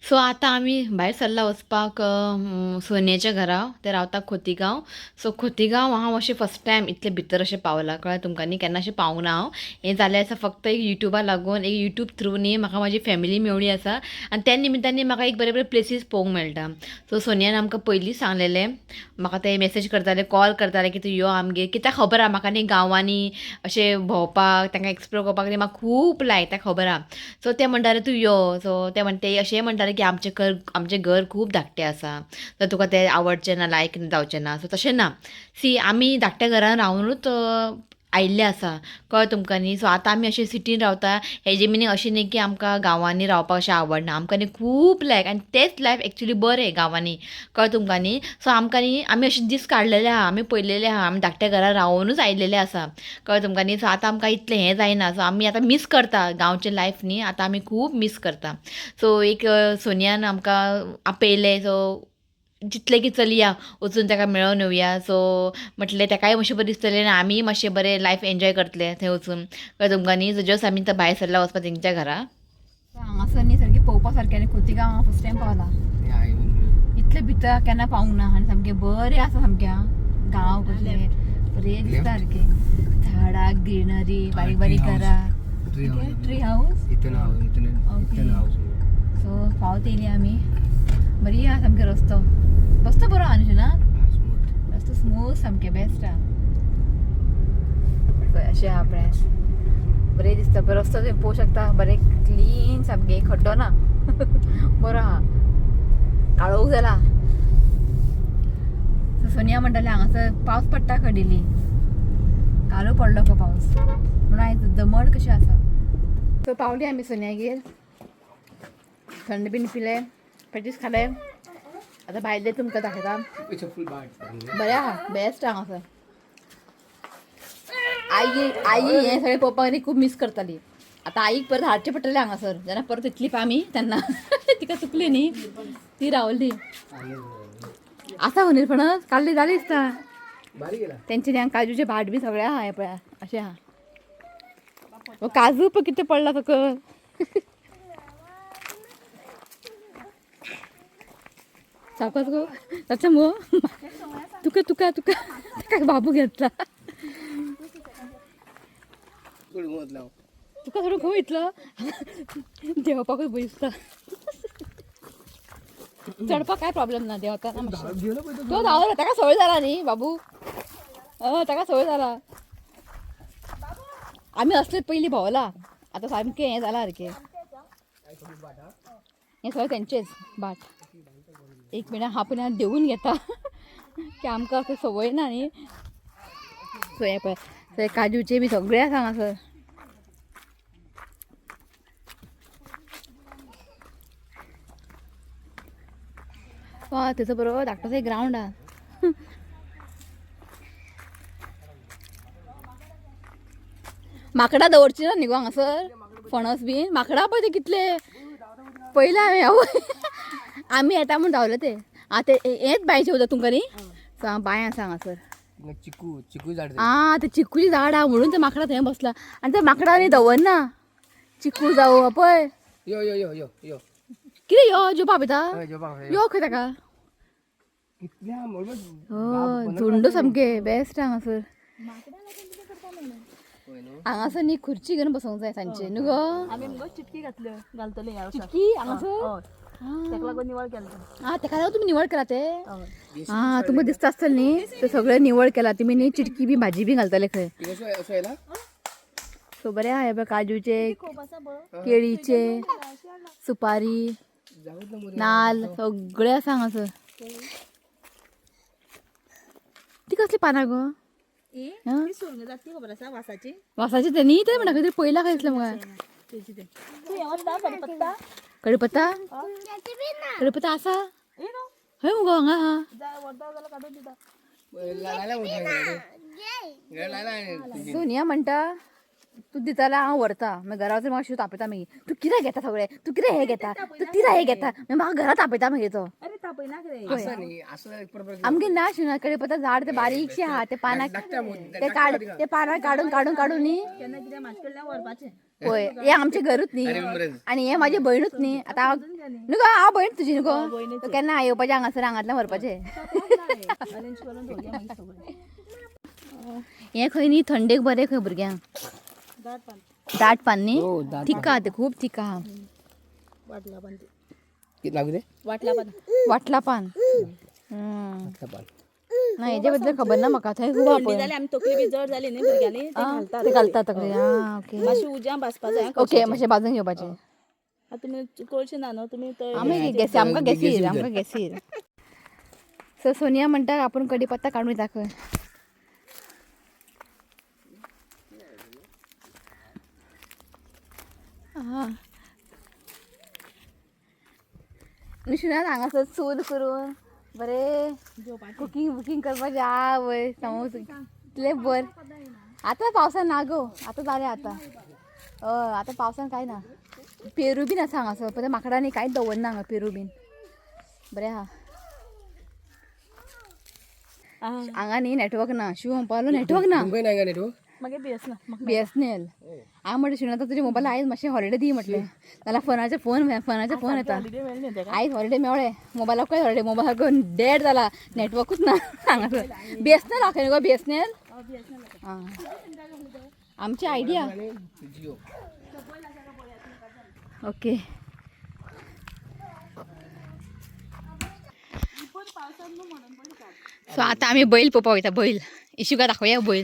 So आता आम्ही भायर सरला वचपाक सोन्याच्या घरा ते रावता खोतीगांव. सो खोतीगांव हांव अशें फस्ट टायम इतले भितर अशें पावलां, कळ्ळें तुमकां न्ही. केन्ना अशें पावूंक ना हांव. हें जालें आसा फक्त एक युट्यूबा लागून, एक युट्यूब थ्रू न्ही म्हाका म्हाजी फॅमिली मेवळी आसा आनी त्या निमित्तान म्हाका एक बरे बरे प्लेसीस पळोवंक मेळटा. सो सोनियान आमकां पयलींच सांगलेलें, म्हाका ते मॅसेज करताले, कॉल करताले की तूं यो आमगे, कित्याक खबर आहा म्हाका न्ही गांवांनी अशें भोंवपाक, तांकां एक्सप्लोर करपाक न्ही म्हाका खूब लायक, ताका खबर आहा. सो ते म्हणटाले तूं यो. सो ते म्हणटे अशेंय म्हणटाले की आमचें घर खूब धाकटें आसा, तर तुका तें आवडचें ना, लायक जावचें ना. सो तशें ना. सी आमी धाकट्या घरान रावनूच आयिल्ले आसा, कळ्ळें तुमकां न्ही. सो आतां आमी अशें सिटीन रावता, हेजी मिनींग अशें न्ही की आमकां गांवांनी रावपाक अशें आवडना. आमकां न्ही खूब लायक, आनी तेंच लायफ एक्चुली बरें गांवांनी, कळ्ळें तुमकां न्ही. सो आमकां न्ही आमी अशें दीस काडलेले आहा, आमी पळयलेले आहा, आमी धाकट्या घरान रावनूच आयिल्लेले आसा, कळ्ळें तुमकां न्ही. सो आतां आमकां इतलें हें जायना. सो आमी आतां मिस करता गांवचें लायफ न्ही, आतां आमी खूब मिस करता. सो एक सोनियान आमकां आपयलें. सो चिंतलें की चलया वचून ताका मेळोन येवया. सो म्हटलें ताकाय मातशें बरें दिसतलें आनी आमीय मातशें बरें लायफ एन्जॉय करतले थंय वचून, कळ्ळें तुमकां न्ही. सो जस्ट आमी आतां भायर सरला वचपाक तेंच्या घरा. हांगासर न्ही सारकें पळोवपा सारकें, आनी खोतीगांव हांव फस्ट टायम पावलां. इतलें भितर केन्ना पावूंक ना, आनी सामकें बरें आसा सामकें आं. गांव कसलें बरें दिसता सारकें, झाडां, ग्रीनरी, बारीक बारीक घरां. Tree house. सो पावत येयली आमी. बरी आहा सामकें रस्तो बरो आहा न्ही ना, रस्तो स्मूथ सामकें बेस्ट आहा. अशें आहा प्लेस, बरें दिसता. बरें रस्तो थंय पळोवंक शकता, बरें क्लीन सामकें, खड्डो ना. बरो आहा, काळोख जाला. सोनिया म्हणटाली हांगासर पावस पडटा खंय डेली, कालू पडलो खंय पावस, म्हणून आयज दमट कशें आसा. सो पावली आमी सोन्यागेर, थंड बीन पिलें, पेटीस खालें. आतां भायलें तुमकां दाखयता. बरें आहा, बेस्ट आहा हांगासर. आई हें सगळें पळोवपाक न्ही खूब मिस करताली. आतां आईक परत हाडचें पडटलें हांगासर, जेन्ना परत येतली पळय आमी तेन्ना. तिका चुकली न्ही, ती रावली. आसा उंदीर फणस काडली जाली दिसता. तेंच्यांनी हांगा काजूचे भाट बी सगळें आहा, हें पळय अशें आहा. काजू पळय कितें पडला सकयल. सावकाश गो ताच्या मो तुका तुका तुका ताका बाबू घेतला. तुका थोडं खंय इतलो देंवपाकूच भंय दिसता. चडपाक काय प्रॉब्लेम ना, देंवता ना मातशें. तो धांवलो, ताका संवय जाला न्ही बाबू, ताका संवय जाला. आमी असलेच पयलीं भोंवला, आतां सामकें हें जाला सारकें. हें सगळें तेंचेच भाट. एक मिनट हांव पयलीं देंवून घेता की आमकां असं संवय ना न्ही. सो हें पळय, थंय काजूचे बी सगळें आसा हांगासर. वा तेचो बरो धाकटोसो एक ग्रावंड आहा. माकडां दवरची ना न्ही गो हांगासर, फणस बीन माकडां पळय ते कितले. पयलें आमी येता म्हूण धांवले ते. आतां हेंच बांयचें उदक तुमकां न्ही. सो हांव बांय आसा हांगासर. चिकू झाड. ते चिकूची झाड आहा म्हणून ते माकडां थंय बसला. आनी ते माकडां न्ही दवरना चिकू जावं पळय. यो यो यो यो यो कितें यो जेवपा आपयता, यो खंय ताका. हय झुंड सामकें बेस्ट हांगासर. हांगासर न्ही खुर्ची घेवन बसूंक जाय सांजचे न्हू गो. आमी मुगो चिटकी घालतली चिटकी हांगासर. तेका लागून निवळ केलें. तेका लागून तुमी निवळ केला ते. तुमकां दिसता आसतलें न्ही ते सगळें निवळ केला तुमी न्ही. चिटकी बी भाजी बी घालतले खंय. सो बरें आहा हें पळय, काजूचे, केळीचे, सुपारी, नाल्ल सगळें आसा हांगासर. ती कसली पानां गो. खबर आसा वासाची. वासाची ते न्ही, ते म्हणा कितें पयला काय दिसलें म्हाका. कडीपत्ता कडीपत्ता आसा हय मुगो हांगा आहा. सोनिया म्हणटा तू दिताला हांव व्हरता, मागीर घरा वचून म्हाका शिवता आपयता. मागीर तूं कितें घेता सगळें, तूं कितें हें घेता, तूं तिरा हें घेता, मागीर म्हाका घरांत आपयता मागीर तो. आमगे ना शिवना कडीपत्ता झाड ते बारीकशें आहा, ते पानां ते पानां काडून काडून काडून न्ही केन्ना कितें म्हाजे कडल्यान व्हरपाचें. होय हे आमच्या घरूच न्ही अरे उमरेज. आणि हे माझी बहीणूच न्ही आता नुको हांव भयण तुजी नुको केन्ना येवपाचें हांगासर हांगांतल्यान व्हरपाचें अरेंज करून दवरया मागीर सगळें हें खंय न्ही थंडेक बरें खंय भुरग्यांक दाट पान दाट पान न्ही हो, दाट थिक आहा तें खूब थिक आहा वाटला पान ते किती लागू दे वाटला पान वाटला पान आता पान. ना हेजे बद्दल खबर ना म्हाका थंय खूब आहा थंडी पळय जाली आमी तकली बी जड जाली न्ही भुरग्यांनी ते घालतात ते घालता तकली ओके मातशी उज्यान भाजपा जाय ओके मातशें भाजून घेवपाचें आतां तुमी कळशी ना न्हू तुमी आमी गॅसी आमकां गॅसीर सो सोनिया म्हणटा आपूण कढीपत्ता काडून येता खंय निशुनाथ हांगासर चूल करून बरें कुकींग करपाचें आवय समोस इतलें बर आतां पावसान ना गो आतां जालें आतां हय आतां पावसान कांय ना पेरू बीन आसा हांगासर पण माकडांनी कांयच दवरना हांगा पेरू बीन बरें आहा हांगा न्ही नेटवर्क ना शिव म्हणपालो नेटवर्क ना तुमकां नाही का नेटवर्क? मागीर बेस ना BSNL हांव म्हणलें शिवनाथ तुजे मोबायल आयज मातशें हॉलिडे दी म्हटलें नाल्यार फोनाचे फोन येता हॉलिडे मेळ्ळी न्ही आयज हॉलिडे मेवळे मोबायलाक काय हॉलिडे मोबायलाक डेड जाला नेटवर्कूच ना हांगासर BSNL आसा न्ही गो BSNL आं आमची आयडिया आणि जिओ. ओके सो आतां आमी बैल पळोवपाक वयता बैल इशुका दाखोवया बैल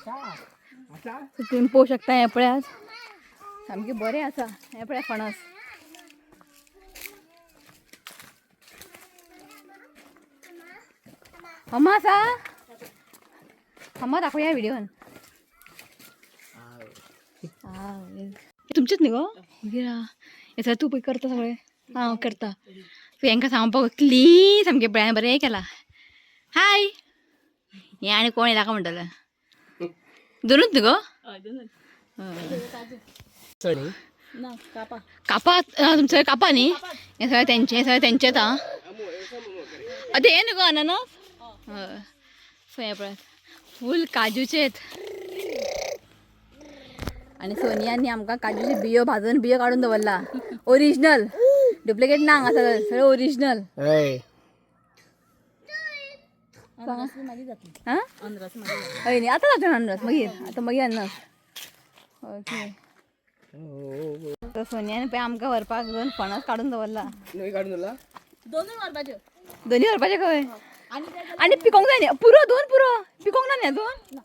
सो तुमी पळोवंक शकता हें पळयात सामकें बरें आसा हें पळय फणस अम्मा आसा अम्मा दाखोवया व्हिडिओन तुमचेच न्ही गो गिरा हे सगळें तूं पळय करता सगळें हांव करता सो हेंकां सांगपाक क्लीन सामकें बरें बरें केलां हाय हें आनी कोण येता काय म्हणटलें दोनूच न्ही गो चणी. ना कापा कापा तुमचं कापा न्ही हे सगळें तेंचेच आं आतां हें न्ही गो अननस हय सो हें पळय फूल काजूचेत आनी सोनियांनी आमकां काजूची बियो भाजून बियो काडून दवरला ओरिजिनल डुप्लिकेट ना हांगा सगळें ओरिजिनल हय. अनरस बी मागीर जातली हां अनरस मागीर हय न्ही आतां जाता अननस मागीर अननस ओके तर सोनियान पळय आमकां व्हरपाक दोन फणस काडून दवरला नवी काढून दिला दोनूय मारपाच्यो दोन्ही व्हरपाचे खंय आनी काय आनी पिकोंक जाय न्ही पुरो पिकोंक ना न्ही अजून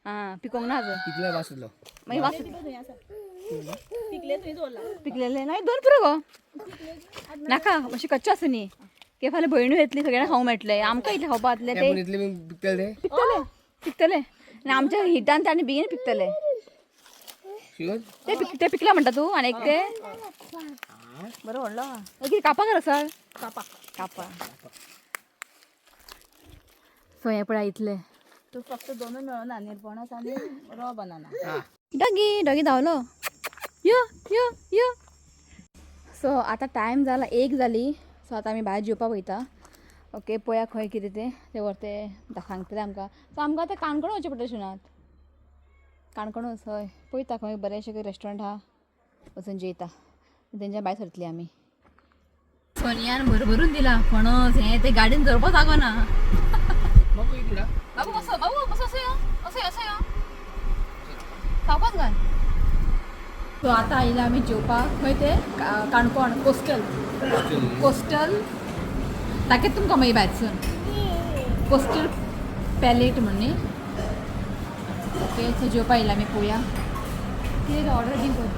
हां पिकोंक ना अजून कितल्या वाचलो मागीर वास थंय आसा पिकले थंय दवरला पिकलेले नाही दोन पुरो गो नाका मातशें कच्चे आसा न्ही की फाल्यां भयणू येतली सगळ्यांक खावंक मेळटलें आमकां इतलें खावपा जातलें ते पण इतले मी पिकतले ते पिकतले आनी आमच्या हिटान ते आनी बेगीन पिकतले शिवर. ते पिकला म्हणटा तूं आनी एक ते बरो व्हडलो कितें कापा कर आसा कापा सो हें पळय इतलें तूं फक्त दोनूय मेळना निरपणस आनी रॉ बनाना हा. डॉगी धांवलो यो यो यो सो आतां टायम जाला 1 जाली सो आतां आमी भायर जेवपाक वयता ओके पळया खंय कितें ते व्हरते सांगतले आमकां सो आमकां आतां काणकोण वचचें पडटलें शिवनाथ काणकोणूच हय पळयता खंय बरेंशें खंय रेस्टॉरंट आहा वचून जेयता तेंच्या भायर सरतलीं आमी सोनियान भरभरून दिला फणस हें ते गाडीन धरपा जागो ना बाबू इकडे ना. बाबू बसो असो यो सावकास घाल सो आतां आयला आमी जेवपाक खंय ते काणकोण कोस्टल दाखयत तुमकां मागीर भायरसून कोस्टल पॅलेट म्हण न्ही ओके थंय जेवपाक आयला आमी पळोवया कितें ऑर्डर दी पळय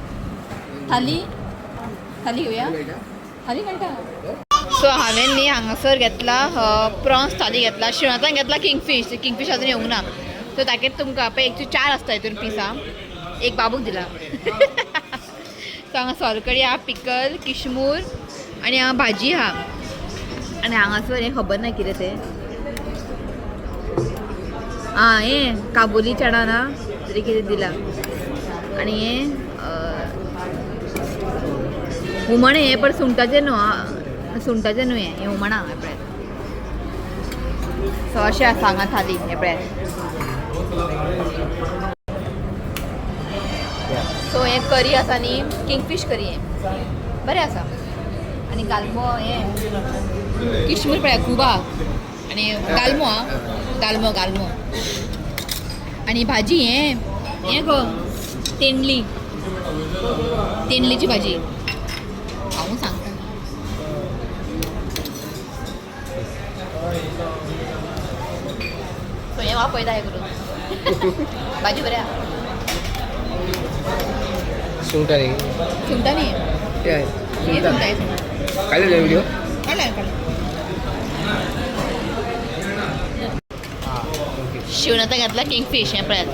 थाली घेवया थाली मेळटा सो हांवें न्ही हांगासर घेतला प्रॉन्स थाली घेतला शिवनाथान घेतला किंगफीश अजून येवंक ना सो दाखयत तुमकां पळय 104 आसता हितून पिसा एक बाबूक दिला सो हांगा सोलकडी आहा पिकल किशमूर आनी हांगा भाजी आहा आनी हांगासर हें खबर ना कितें तें आं हें काबुली चणा ना तरी कितें दिला आनी हें हुमण हें पण सुंगटाचें न्हू हें हुमणा हें पळय सो अशें आसा हांगा थाली हें पळय सो हे करी आसा न्ही किंगफीश करी हे बरें आसा आनी गालमो हे किशमूर पळय खूब आहा आनी गालमो गालमो आनी भाजी हे गो तेंडलीची भाजी हांव सांगता सो हें वापयता हे करून भाजी बरें आहा सुंगटां न्ही सुंगटां न्ही ते आहे हे सुंगटां सुंगटां काढलेले व्हिडिओ काडलें हां ओके शिवनाथान घेतला किंगफीश हें पळयात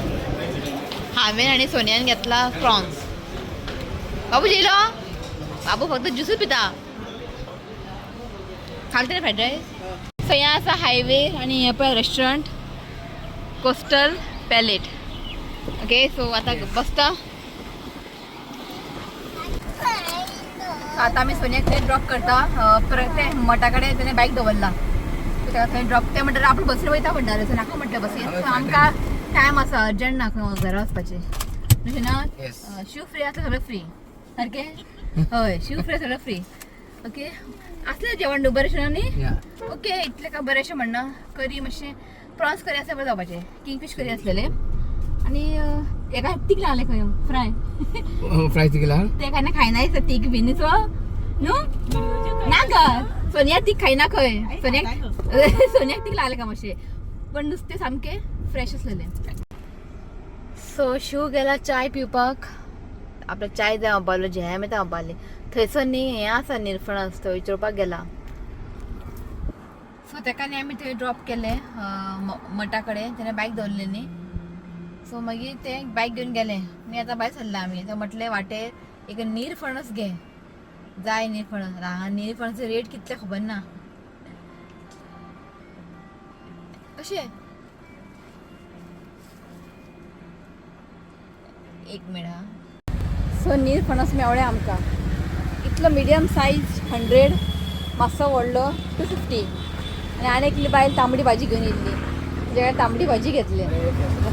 हांवें आनी सोनियान घेतला प्रॉन्स बाबू जेलो बाबू फक्त ज्यूसूच पिता खालते फ्रायड रायस सो हें आसा हायवे आनी हें पळय restaurant coastal palette okay so आतां बसता आतां आमी सोनियाक थंय ड्रॉप करता ते मठा कडेन तेणें बायक दवरला सो तेका थंय ड्रॉप ते म्हणटा आपूण बसीन वयता म्हणटाले सो नाका म्हटलें बसीन सो आमकां टायम आसा अर्जंट नाका घरा वचपाचें तशें ना शू फ्री आसता सगळें फ्री सारकें हय शू फ्री सगळें फ्री ओके आसलें जेवण बरेंशें न्ही ओके इतलें काय बरेंशें म्हणना करी मातशें प्रॉन्स करी आसल्यार बरें जावपाचें किंगफीश करी आसलेलें आनी एका तीक लागलें खंय फ्राय फ्राय केला ते केन्ना खायना दिसता तीक बीन सो न्हू ना ग सोनिया तीक खायना खंय सोनियाक तीक लागलें का मातशें पण नुस्तें सामकें फ्रेश आसलेलें सो शू गेला चाय पिवपाक आपलो चाय जाय अबालो जॅम येता अबाली थंयसर न्ही हें आसा निरफणस थंय विचारपाक गेला सो तेका न्ही आमी थंय ड्रॉप केलें मठा कडेन तेणें बायक दवरली न्ही सो मागीर ते बायक घेवन गेले मी आतां भायर सरला आमी तर म्हटलें वाटेर एक निरफणस घे जाय निरफणस निरफणसाचो रेट कितले खबर ना कशें एक मिनट सो निरफणस मेवळे आमकां इतलो मिडियम सायज 100 मातसो व्हडलो 250 आनी एकली बायल तांबडी भाजी घेवन येयल्ली तेच्या तांबडी भाजी घेतली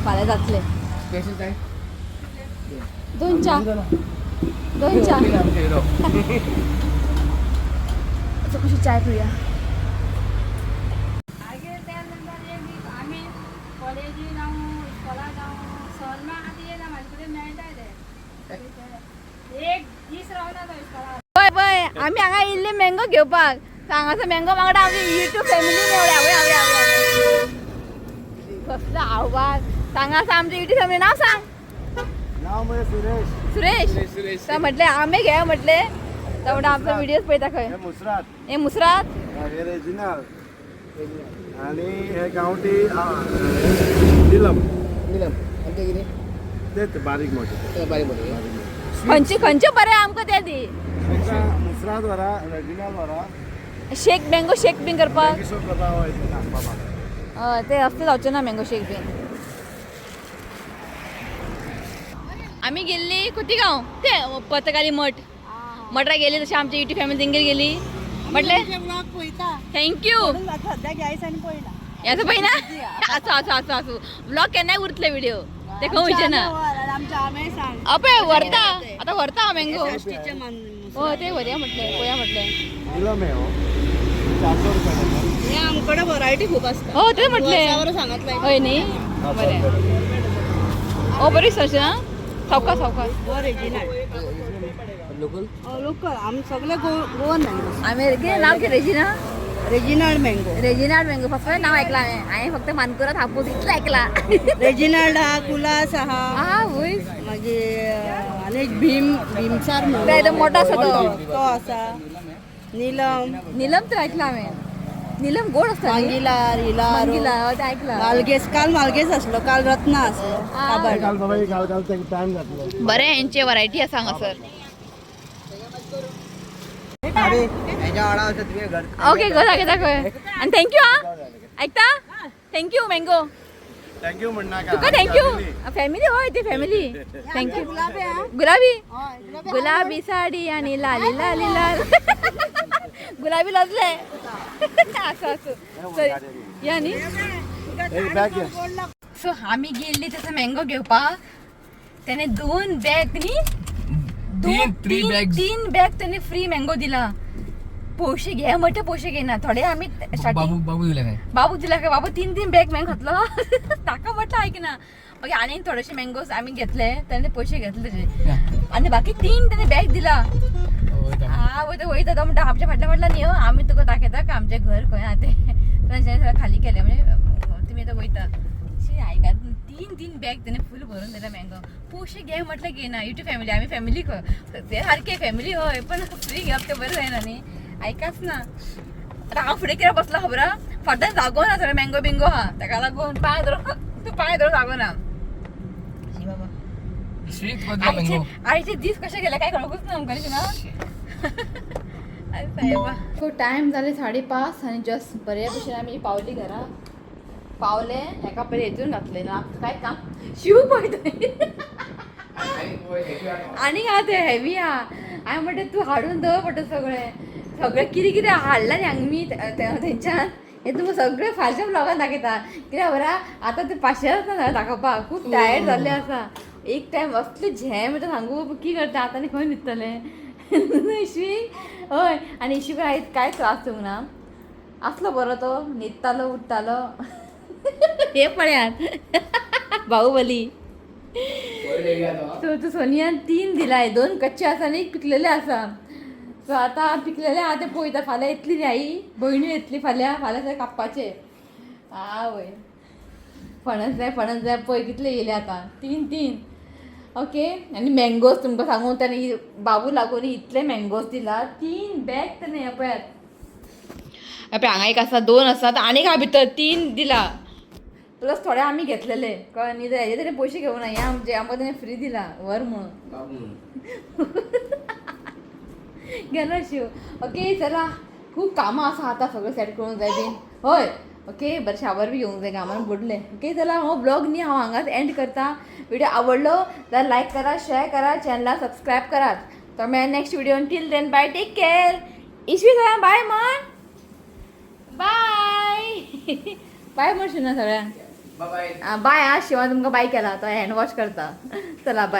फाल्यां जातलें स्पेशल काय दोन चा कशी चाय पिऊया पळय पळय आमी हांगा येयल्ले मँगो घेवपाक हांगासर मँगो वांगडा आमची युट्यूब फॅमिली मेवल्या कसलो आवाज सांगासा आमच्या युट्यूब फॅमिली नाव सांग सुरेश तर म्हटले आंबे घे म्हटले तर आमचे व्हिडिओज पळयता खंय हे मुसरात हे रेजिनल आणि हे गावठी निलम आमच्या कितें तेच बारीक मोठे बारीक मोठे खंयचे बरे आमकां ते दी मुसरात वरा रेजिनल वरा शेक मँगो शेक बीन करपाक किशोर करता बाबा ते असते जावचें ना मँगो शेक बीन आमी गेल्ली खोतीगांव ते पत्रकारी मठरा गेली तशी आमची युट्यूब फॅमिली तेंगेर गेली म्हटले थँक्यू याचं पळयना आसू ब्लॉग केन्नाय उरतले व्हिडिओ ते खंय वयचे ना अपय व्हरता आतां व्हरता हांव मँगो हो ते व्हरया म्हटलें पळया म्हटलें निलम आहे हो 400 रुपये आमकडे व्हरायटी खूप असतात हो ते म्हटलें सांगितलंय हय न्ही बरें हो बरी सरचे ना सावकाश लोकल लोकल आम्ही सगळे गोवन मँगो आम्ही नाव घे रेजिना रेजिनाल्ड मँगो फक्त नाव ऐकला हांवें फक्त मानकुराद हापूस इतलं ऐकला रेजिनाल्ड हा कुलास हा हा होय मागीर आनी भीमसार ते एकदम मोठा आसा तो आसा नीलम तर ऐकला हांवें नीलम गोड असता मांगिलार मंगिला ते ऐकला काल मालगेस असलो काल रत्ना असलो काल बाबा काल टाइम घातलो बरें हेंचे वरायटी आसा हांगासर ओके घरा घेता खंय आनी थँक्यू हा ऐकता थँक्यू मँगो थँक्यू म्हणना का तुका थँक्यू फॅमिली हय ती फॅमिली थँक्यू गुलाबी साडी आणि लाली लाली लाल गुलाबी लजले असं या न्ही सो आमी गेल्ली तसो मँगो घेवपाक त्याने 2 बॅग न्ही तीन बॅग त्यांनी फ्री मँगो दिला. पैसे घे म्हटलं पैसे घेना थोडे आम्ही starting- बाबू दिला काय बाबू दिला का बाबू 3 बॅग मँगो घातलं टाका म्हटलं ऐक ना. मग आणि थोडेसे मँगोज आम्ही घेतले त्याने पैसे घेतले त्याचे आणि बाकी 3 त्याने बॅग दिला. हा वय दादा म्हणता आमच्या फाटल्या नाही हो आम्ही तुका दाखवता का आमचे घर खंय हा ते सगळं खाली केले म्हणजे तुम्ही आता वयता ऐका 3 बॅग त्याने फुल भरून दिला मँगो. पैसे घे म्हटलं घे ना युट्यूब फॅमिली आम्ही फॅमिली ते सारखे फॅमिली होय पण फ्री घ्या ते बरं आहे ना न्ही ऐकाच ना. आता हांव फुडें कित्याक बसला खबर हा फाटल्यान जागो ना सगळें मँगो बिंगो हा ताका लागून पांय धरून जागो ना. आईचे दीस कशे गेले काय कळकूच ना आमकां ना. सो टायम जाले 5:30 आणि जस्ट बऱ्या भशेन आमी पावली घरा. पावले एका पयलीं हेतून घातले ना काय काम शिव पळयता आनी हा ते हेवी हा. हांवें म्हणटा तूं हाडून दवर पडटा सगळें कितें हाडलां न्ही हांगा मी थंयच्यान हे तुमकां सगळें फालच्या ब्लॉगान दाखयता कित्याक बरा आतां ते 500 आसा दाखोवपाक खूब टायर्ड जाल्ले आसा. एक टायम असले झॅम येता सांगू कितें करता आतां आनी खंय न्हिदतलें इश्वी हय. आनी इश्वी कांय त्रास दिवंक ना असलो बरो तो न्हिदतालो उठतालो हे पळयात बाहुबली. सो तू सोनियान 3 दिलाय 2 कच्चे आसा आनी 1 पिकलेले आसा. सो आतां पिकलेले आहा ते पळयता फाल्यां येतली न्ही आई भयणू येतली फाल्यां सगळे कापपाचे. आवय फणस जाय पळय कितले येयले आतां 3 ओके. आनी मँगोज तुमकां सांगू त्याने बाबू लागून इतले मँगोज दिला 3 बॅग त्याने हे पळयात हांगा एक आसा 2 आसात आनीक हा भितर 3 दिला प्लस थोडे आमी घेतलेले कळ्ळें न्ही. हेजे तरी पयशे घेवना हे आमकां ताणें फ्री दिला व्हर म्हणून गेलो शिव. ओके चला खूब कामां आसा आतां सगळें सेट करूंक जाय बीन हय. ओके बरें शावर बी घेवंक जाय कामार बुडलें. ओके चला हो ब्लॉग न्ही हांव हांगाच एंड करता. व्हिडिओ आवडलो जाल्यार लायक करा शेअर करा चॅनला सबस्क्रायब करात. तर मेळया next video till then bye take care. इश्वी सगळ्यांक बाय म्हण बाय बाय म्हणशील ना सगळ्यांक बाय बाय. आज शिवाय तुमकां बाय केला तो हँड वॉश करता. चला बाय.